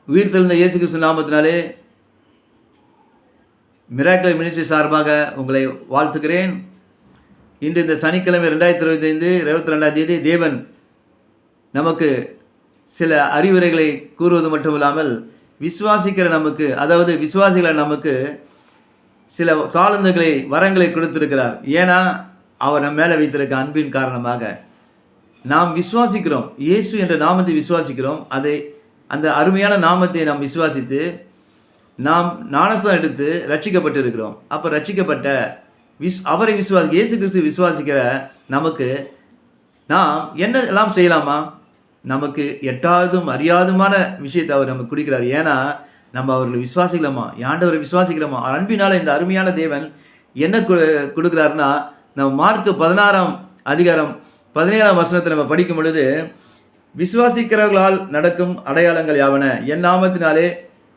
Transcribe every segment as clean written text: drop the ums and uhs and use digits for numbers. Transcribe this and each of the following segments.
உயிர்த்தெழுந்த இயேசு கிறிஸ்து நாமத்தினாலே மிராக்கிள் மினிஸ்ட்ரி சார்பாக உங்களை வாழ்த்துக்கிறேன். இன்று இந்த சனிக்கிழமை 2022 தேவன் நமக்கு சில அறிவுரைகளை கூறுவது மட்டுமில்லாமல் விசுவாசிக்கிற நமக்கு, அதாவது விசுவாசிகளை நமக்கு சில தாளந்துகளை வரங்களை கொடுத்திருக்கிறார். ஏன்னா அவர் நம்ம மேலே வைத்திருக்க அன்பின் காரணமாக நாம் விசுவாசிக்கிறோம். இயேசு என்ற நாமத்தை விசுவாசிக்கிறோம். அந்த அருமையான நாமத்தை நாம் விசுவாசித்து நாம் ஞானஸ்நானம் எடுத்து ரட்சிக்கப்பட்டிருக்கிறோம். அப்போ ரட்சிக்கப்பட்ட அவரை இயேசு கிறிஸ்து விசுவாசிக்கிற நமக்கு நாம் என்ன எல்லாம் செய்யலாமா? நமக்கு எட்டாவதும் அறியாதுமான விஷயத்தை அவர் நமக்கு கொடுக்கிறார். ஏன்னா நம்ம அவர்களை விசுவாசிக்கலாமா, ஆண்டவரை விசுவாசிக்கலாமா? அன்பினால் இந்த அருமையான தேவன் என்ன கொடுக்குறாருன்னா, நம்ம மார்க் 16:17 நம்ம படிக்கும் பொழுது, விசுவாசிக்கிறவர்களால் நடக்கும் அடையாளங்கள் யாவன? என் நாமத்தினாலே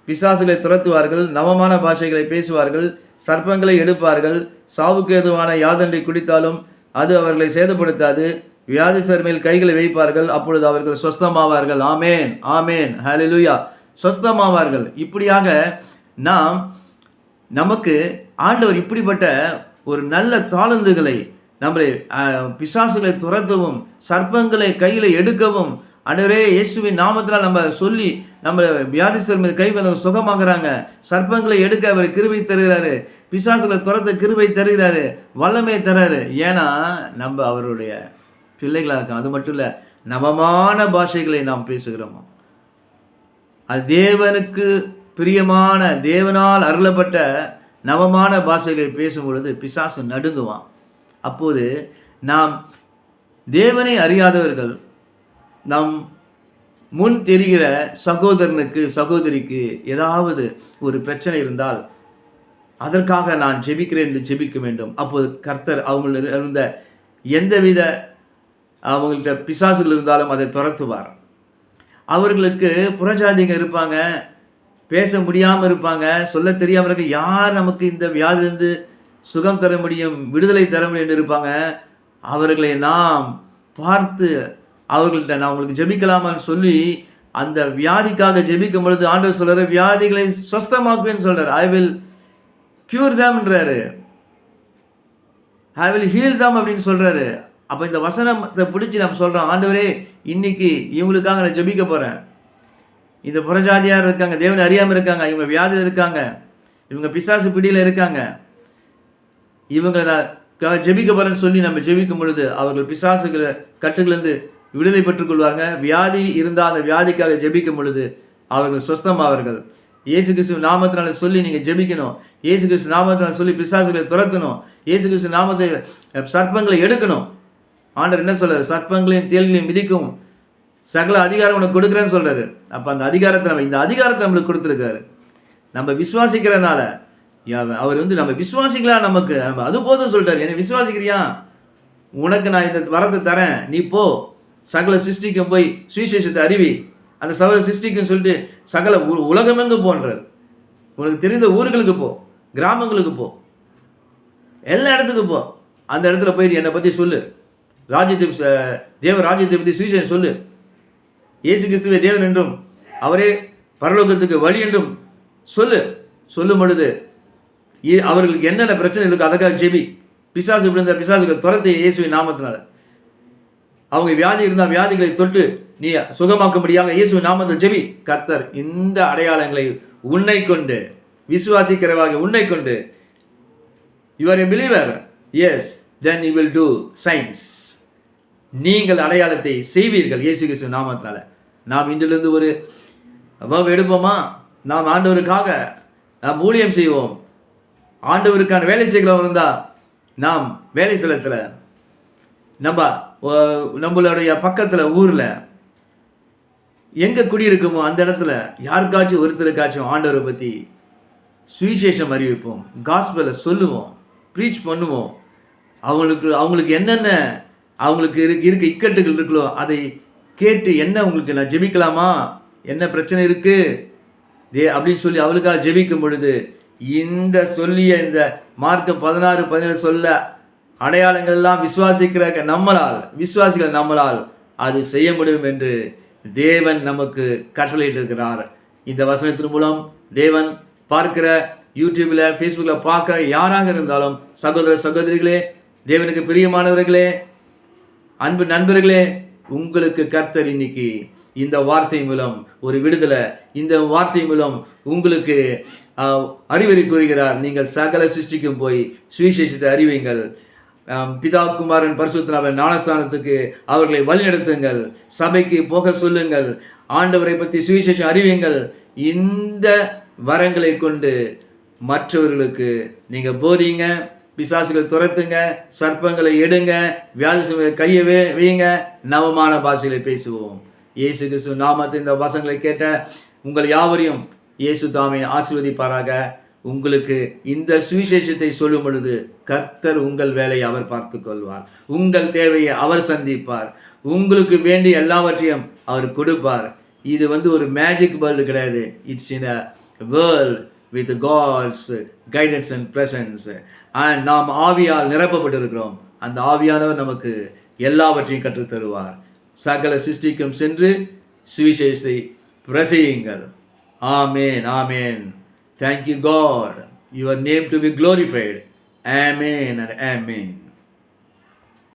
பிசாசுகளை துரத்துவார்கள், நவமான பாஷைகளை பேசுவார்கள், சர்ப்பங்களை எடுப்பார்கள், சாவுக்கு ஏதுவான யாதொன்றை குடித்தாலும் அது அவர்களை சேதப்படுத்தாது, வியாதிஸ்தர் மேல் கைகளை வைப்பார்கள், அப்பொழுது அவர்கள் சொஸ்தமாவார்கள். ஆமேன், ஆமேன், ஹல்லேலூயா. சொஸ்தமாவார்கள். இப்படியாக நமக்கு ஆண்டவர் இப்படிப்பட்ட ஒரு நல்ல தாளந்துகளை, நம்மளை பிசாசுகளை துரத்தவும், சர்ப்பங்களை கையில் எடுக்கவும், ஆண்டவரே இயேசுவின் நாமத்தினால் நம்ம சொல்லி நம்ம வியாதிஸ்தர் மீது கை வந்து சுகமாகறாங்க, சர்ப்பங்களை எடுக்க அவர் கிருபை தருகிறாரு, பிசாசுகளை துரத்த கிருபை தருகிறாரு, வல்லமை தராரு. ஏன்னா நம்ம அவருடைய பிள்ளைகளாக இருக்கோம். அது மட்டும் இல்லை, நவமான பாஷைகளை நாம் பேசுகிறோமா? அது தேவனுக்கு பிரியமான, தேவனால் அருளப்பட்ட நவமான பாஷைகளை பேசும் பொழுது பிசாசு நடுங்குவான். அப்போது நாம் தேவனை அறியாதவர்கள், நம் முன் தெரிகிற சகோதரனுக்கு சகோதரிக்கு ஏதாவது ஒரு பிரச்சனை இருந்தால் அதற்காக நான் ஜெபிக்கிறேன் என்று ஜெபிக்க வேண்டும். அப்போது கர்த்தர் அவங்க இருந்த எந்தவித அவங்கள்ட்ட பிசாசுகள் இருந்தாலும் அதை துரத்துவார். அவர்களுக்கு புறஜாதிங்க இருப்பாங்க, பேச முடியாமல் இருப்பாங்க, சொல்ல தெரியாமல் இருக்க, யார் நமக்கு இந்த வியாதிலிருந்து சுகம் தர முடியும், விடுதலை தர முடியும் இருப்பாங்க. அவர்களை நாம் பார்த்து அவர்கள்ட்ட நான் உங்களுக்கு ஜெபிக்கலாமான்னு சொல்லி அந்த வியாதிக்காக ஜெபிக்கும் பொழுது ஆண்டவர் சொல்றாரு, வியாதிகளை சொஸ்தமாக்குவேன்னு சொல்றாரு. ஐ வில் கியூர் தம்ன்றாரு, ஐ வில் ஹீல் தம் அப்படின்னு சொல்றாரு. அப்போ இந்த வசனத்தை பிடிச்சி நம்ம சொல்கிறோம், ஆண்டவரே இன்னைக்கு இவங்களுக்காக நான் ஜெபிக்க போகிறேன். இந்த புறஜாதியார் இருக்காங்க, தேவனை அறியாமல் இருக்காங்க, இவங்க வியாதியில் இருக்காங்க, இவங்க பிசாசு பிடியில் இருக்காங்க, இவங்களை நான் ஜெபிக்க போகிறேன்னு சொல்லி நம்ம ஜெபிக்கும் பொழுது அவர்கள் பிசாசுகளை கட்டுலேருந்து விடுதலை பெற்றுக்கொள்வாங்க. வியாதி இருந்தால் அந்த வியாதிக்காக ஜெபிக்கும் பொழுது அவர்கள் சொஸ்தமாவார்கள். இயேசு கிறிஸ்து நாமத்தினால சொல்லி நீங்கள் ஜெபிக்கணும். இயேசு கிறிஸ்து நாமத்தினால சொல்லி பிசாசுகளை துரத்தணும். இயேசு கிறிஸ்து நாமத்தை சர்ப்பங்களை எடுக்கணும். ஆண்டவர் என்ன சொல்றாரு? சர்ப்பங்களையும் தேள்களையும் மிதிக்கும் சகல அதிகாரம் உனக்கு கொடுக்குறேன்னு சொல்றாரு. அப்போ அந்த அதிகாரத்தை இந்த அதிகாரத்தை நம்மளுக்கு கொடுத்துருக்காரு. நம்ம விசுவாசிக்கிறனால அவர் நம்ம விசுவாசிக்கலாம், நமக்கு நம்ம அது போதும் சொல்லிட்டாரு. என்னை விசுவாசிக்கிறியா, உனக்கு நான் இந்த வரத்தை தரேன், நீ போ சகல சிருஷ்டிக்கும் போய் சுவிசேஷத்தை அறிவி, அந்த சகல சிருஷ்டிக்கும் சொல்லிட்டு சகல உலகமெங்கு போன்றார். உனக்கு தெரிந்த ஊர்களுக்கு போ, கிராமங்களுக்கு போ, எல்லா இடத்துக்கு போ, அந்த இடத்துல போயிட்டு என்னை பற்றி சொல்லு, ராஜ்யத்தை தேவ ராஜ்யத்தை பற்றி சுவிசேஷம் சொல்லு, இயேசு கிறிஸ்துவே தேவன் என்றும் அவரே பரலோகத்துக்கு வழி என்றும் சொல்லும் பொழுது அவர்களுக்கு என்னென்ன பிரச்சனை இருக்கு அதற்காக ஜெபி. பிசாசு விழுந்த பிசாசுகள் துரத்தி இயேசுவின் நாமத்தினால, அவங்க வியாதி இருந்தால் வியாதிகளை தொட்டு நீ சுகமாக்கும்படியாக இயேசுவின் நாமத்தில் ஜெபி. கர்த்தர் இந்த அடையாளங்களை உன்னை கொண்டு, விசுவாசிக்கிறவாக உன்னை கொண்டு, you are a believer, yes, then you will do signs. நீங்கள் அடையாளத்தை செய்வீர்கள் இயேசு கிறிஸ்து நாமத்தினால. நாம் இன்றிலிருந்து ஒரு எடுப்போமா? நாம் ஆண்டவருக்காக நாம் ஊழியம் செய்வோம். ஆண்டவருக்கான வேலை செய்கிறவங்க இருந்தால் நாம் வேலை ஸ்தலத்தில், நம்மளுடைய பக்கத்தில் ஊரில் எங்கே குடியிருக்குமோ அந்த இடத்துல யாருக்காச்சும் ஒருத்தருக்காச்சும் ஆண்டவரை பற்றி சுவிசேஷம் அறிவிப்போம், காஸ்பலை சொல்லுவோம், ப்ரீச் பண்ணுவோம். அவங்களுக்கு என்னென்ன அவங்களுக்கு இருக்க இக்கட்டுகள் இருக்குதோ அதை கேட்டு, என்ன உங்களுக்கு நான் ஜெபிக்கலாமா, என்ன பிரச்சனை இருக்குது அப்படின்னு சொல்லி அவளுக்காக ஜெபிக்கும் பொழுது இந்த சொல்லிய இந்த மார்க் 16:17 சொல்ல அடையாளங்கள் எல்லாம் விசுவாசிக்கிற விசுவாசிகள் நம்மளால் அது செய்ய முடியும் என்று தேவன் நமக்கு கட்டளையிட்டிருக்கிறார். இந்த வசனத்தின் மூலம் தேவன் பார்க்கிற யூடியூப்ல, ஃபேஸ்புக்கில் பார்க்குற யாராக இருந்தாலும், சகோதர சகோதரிகளே, தேவனுக்கு பிரியமானவர்களே, அன்பு நண்பர்களே, உங்களுக்கு கர்த்தர் இன்னைக்கு இந்த வார்த்தை மூலம் ஒரு விடுதலை, இந்த வார்த்தை மூலம் உங்களுக்கு அறிவுரை கூறுகிறார். நீங்கள் சகல சிருஷ்டிக்கும் போய் சுவிசேஷத்தை அறிவிங்கள். பிதா குமாரன் பரிசுத்தனாவின் ஞானஸ்தானத்துக்கு அவர்களை வழிநடத்துங்கள். சபைக்கு போக சொல்லுங்கள். ஆண்டவரை பற்றி சுவிசேஷம் அறிவிங்கள். இந்த வரங்களை கொண்டு மற்றவர்களுக்கு நீங்கள் போதிங்க. பிசாசுகளை துரத்துங்க, சர்ப்பங்களை எடுங்க, வியாதி கையை வையுங்க, நவமான பாஷைகளை பேசுவோம். இயேசு கிறிஸ்து நாமத்தில் இந்த வசனங்களை கேட்ட உங்கள் யாவரையும் இயேசு தாமே ஆசீர்வதிப்பாராக. உங்களுக்கு இந்த சுவிசேஷத்தை சொல்லும் பொழுது கர்த்தர் உங்கள் வேலையை அவர் பார்த்து கொள்வார். உங்கள் தேவையை அவர் சந்திப்பார். உங்களுக்கு வேண்டிய எல்லாவற்றையும் அவர் கொடுப்பார். இது ஒரு மேஜிக் வேர்ல்டு கிடையாது. It's in a world with God's guidance and presence. and நாம் ஆவியால் நிரப்பப்பட்டிருக்கிறோம். அந்த ஆவியானவர் நமக்கு எல்லாவற்றையும் கற்றுத் தருவார். சகல சிருஷ்டிக்கும் சென்று சுவிசேஷத்தை பிரசங்கியுங்கள். ஆமென், ஆமென். Thank you God. Your name to be glorified. Amen and amen.